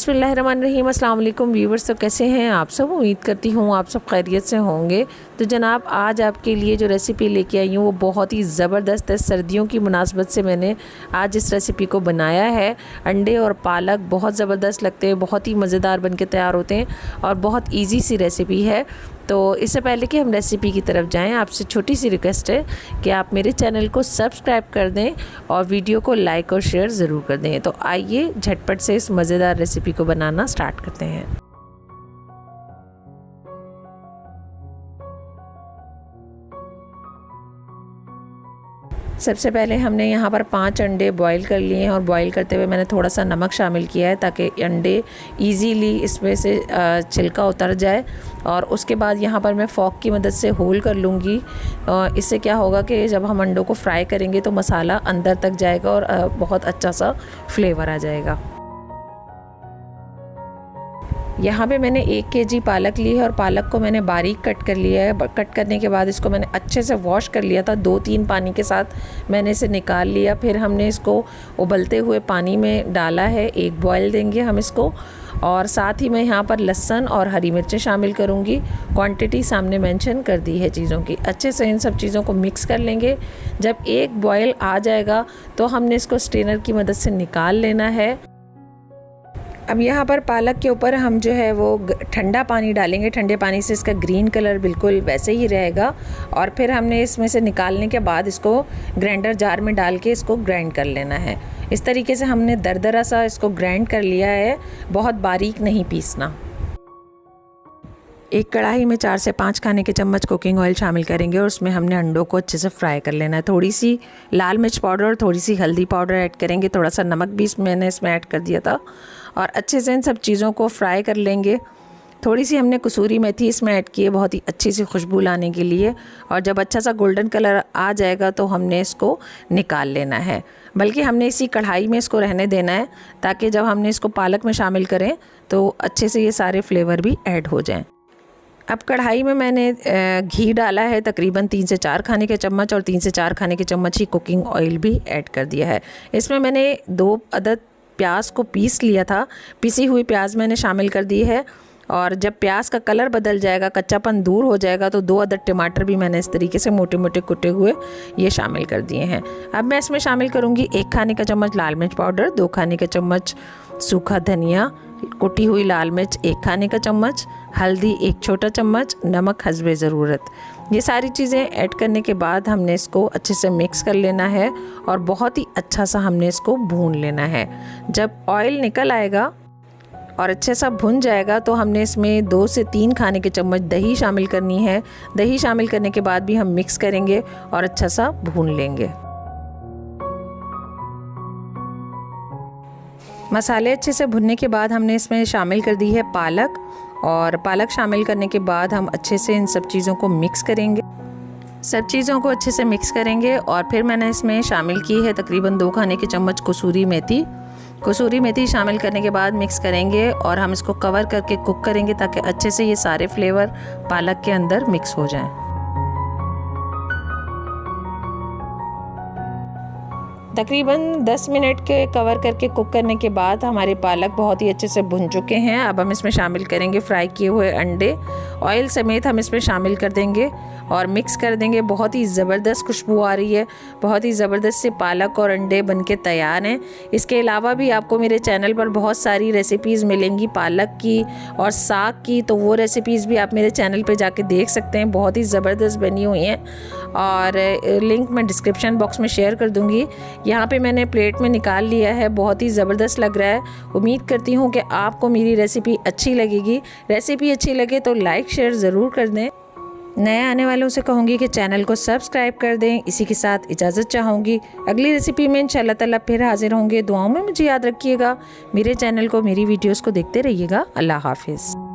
बिस्मिल्लाहिर्रहमानिर्रहीम। अस्सलाम वालेकुम व्यूवर्स, तो कैसे हैं आप सब? उम्मीद करती हूँ आप सब खैरियत से होंगे। तो जनाब, आज आपके लिए जो रेसिपी लेके आई हूँ वो बहुत ही ज़बरदस्त है। सर्दियों की मुनासबत से मैंने आज इस रेसिपी को बनाया है। अंडे और पालक बहुत ज़बरदस्त लगते हैं, बहुत ही मज़ेदार बन के तैयार होते हैं और बहुत ईजी सी रेसिपी है। तो इससे पहले कि हम रेसिपी की तरफ जाएं, आपसे छोटी सी रिक्वेस्ट है कि आप मेरे चैनल को सब्सक्राइब कर दें और वीडियो को लाइक और शेयर ज़रूर कर दें। तो आइए झटपट से इस मज़ेदार रेसिपी को बनाना स्टार्ट करते हैं। सबसे पहले हमने यहाँ पर 5 अंडे बॉईल कर लिए हैं और बॉईल करते हुए मैंने थोड़ा सा नमक शामिल किया है ताकि अंडे इजीली इसमें से छिलका उतर जाए। और उसके बाद यहाँ पर मैं फ़ोर्क की मदद से होल कर लूँगी। इससे क्या होगा कि जब हम अंडों को फ्राई करेंगे तो मसाला अंदर तक जाएगा और बहुत अच्छा सा फ्लेवर आ जाएगा। यहाँ पे मैंने 1 केजी पालक ली है और पालक को मैंने बारीक कट कर लिया है। कट करने के बाद इसको मैंने अच्छे से वॉश कर लिया था, 2-3 पानी के साथ मैंने इसे निकाल लिया। फिर हमने इसको उबलते हुए पानी में डाला है, 1 बॉयल देंगे हम इसको। और साथ ही मैं यहाँ पर लहसुन और हरी मिर्चें शामिल करूँगी। क्वांटिटी सामने मेंशन कर दी है चीज़ों की। अच्छे से इन सब चीज़ों को मिक्स कर लेंगे। जब 1 बॉयल आ जाएगा तो हमने इसको स्ट्रेनर की मदद से निकाल लेना है। अब यहाँ पर पालक के ऊपर हम जो है वो ठंडा पानी डालेंगे। ठंडे पानी से इसका ग्रीन कलर बिल्कुल वैसे ही रहेगा। और फिर हमने इसमें से निकालने के बाद इसको ग्राइंडर जार में डाल के इसको ग्राइंड कर लेना है। इस तरीके से हमने दरदरा सा इसको ग्राइंड कर लिया है, बहुत बारीक नहीं पीसना। एक कढ़ाई में 4 से 5 खाने के चम्मच कुकिंग ऑयल शामिल करेंगे और उसमें हमने अंडों को अच्छे से फ्राई कर लेना है। थोड़ी सी लाल मिर्च पाउडर और थोड़ी सी हल्दी पाउडर ऐड करेंगे। थोड़ा सा नमक भी मैंने इसमें ऐड कर दिया था और अच्छे से इन सब चीज़ों को फ्राई कर लेंगे। थोड़ी सी हमने कसूरी मेथी इसमें ऐड की है, बहुत ही अच्छी सी खुशबू लाने के लिए। और जब अच्छा सा गोल्डन कलर आ जाएगा तो हमने इसको निकाल लेना है, बल्कि हमने इसी कढ़ाई में इसको रहने देना है ताकि जब हमने इसको पालक में शामिल करें तो अच्छे से ये सारे फ्लेवर भी ऐड हो जाएँ। अब कढ़ाई में मैंने घी डाला है तकरीबन 3 से 4 खाने के चम्मच और 3 से 4 खाने के चम्मच ही कुकिंग ऑयल भी ऐड कर दिया है। इसमें मैंने 2 अदद प्याज को पीस लिया था, पिसी हुई प्याज मैंने शामिल कर दी है। और जब प्याज का कलर बदल जाएगा, कच्चापन दूर हो जाएगा, तो 2 अदद टमाटर भी मैंने इस तरीके से मोटे मोटे कुटे हुए ये शामिल कर दिए हैं। अब मैं इसमें शामिल करूँगी 1 खाने का चम्मच लाल मिर्च पाउडर, 2 खाने का चम्मच सूखा धनिया, कुटी हुई लाल मिर्च 1 खाने का चम्मच, हल्दी 1 छोटा चम्मच, नमक हस्बे ज़रूरत। ये सारी चीज़ें ऐड करने के बाद हमने इसको अच्छे से मिक्स कर लेना है और बहुत ही अच्छा सा हमने इसको भून लेना है। जब ऑयल निकल आएगा और अच्छे सा भुन जाएगा तो हमने इसमें 2 से 3 खाने के चम्मच दही शामिल करनी है। दही शामिल करने के बाद भी हम मिक्स करेंगे और अच्छा सा भून लेंगे। मसाले अच्छे से भुनने के बाद हमने इसमें शामिल कर दी है पालक। और पालक शामिल करने के बाद हम अच्छे से इन सब चीज़ों को मिक्स करेंगे। सब चीज़ों को अच्छे से मिक्स करेंगे और फिर मैंने इसमें शामिल की है तकरीबन 2 खाने के चम्मच कसूरी मेथी। कसूरी मेथी शामिल करने के बाद मिक्स करेंगे और हम इसको कवर करके कुक करेंगे ताकि अच्छे से ये सारे फ्लेवर पालक के अंदर मिक्स हो जाएं। तकरीबन 10 मिनट के कवर करके कुक करने के बाद हमारे पालक बहुत ही अच्छे से भुन चुके हैं। अब हम इसमें शामिल करेंगे फ्राई किए हुए अंडे। ऑयल समेत हम इसमें शामिल कर देंगे और मिक्स कर देंगे। बहुत ही ज़बरदस्त खुशबू आ रही है, बहुत ही ज़बरदस्त से पालक और अंडे बनके तैयार हैं। इसके अलावा भी आपको मेरे चैनल पर बहुत सारी रेसिपीज़ मिलेंगी पालक की और साग की, तो वो रेसिपीज़ भी आप मेरे चैनल पे जाके देख सकते हैं। बहुत ही ज़बरदस्त बनी हुई हैं और लिंक मैं डिस्क्रिप्शन बॉक्स में शेयर कर दूँगी। यहाँ पे मैंने प्लेट में निकाल लिया है, बहुत ही ज़बरदस्त लग रहा है। उम्मीद करती हूँ कि आपको मेरी रेसिपी अच्छी लगेगी। रेसिपी अच्छी लगे तो लाइक शेयर ज़रूर कर दें। नए आने वालों से कहूँगी कि चैनल को सब्सक्राइब कर दें। इसी के साथ इजाज़त चाहूँगी। अगली रेसिपी में इंशाअल्लाह ताला फिर हाजिर होंगे। दुआओं में मुझे याद रखिएगा। मेरे चैनल को, मेरी वीडियोज़ को देखते रहिएगा। अल्लाह हाफिज़।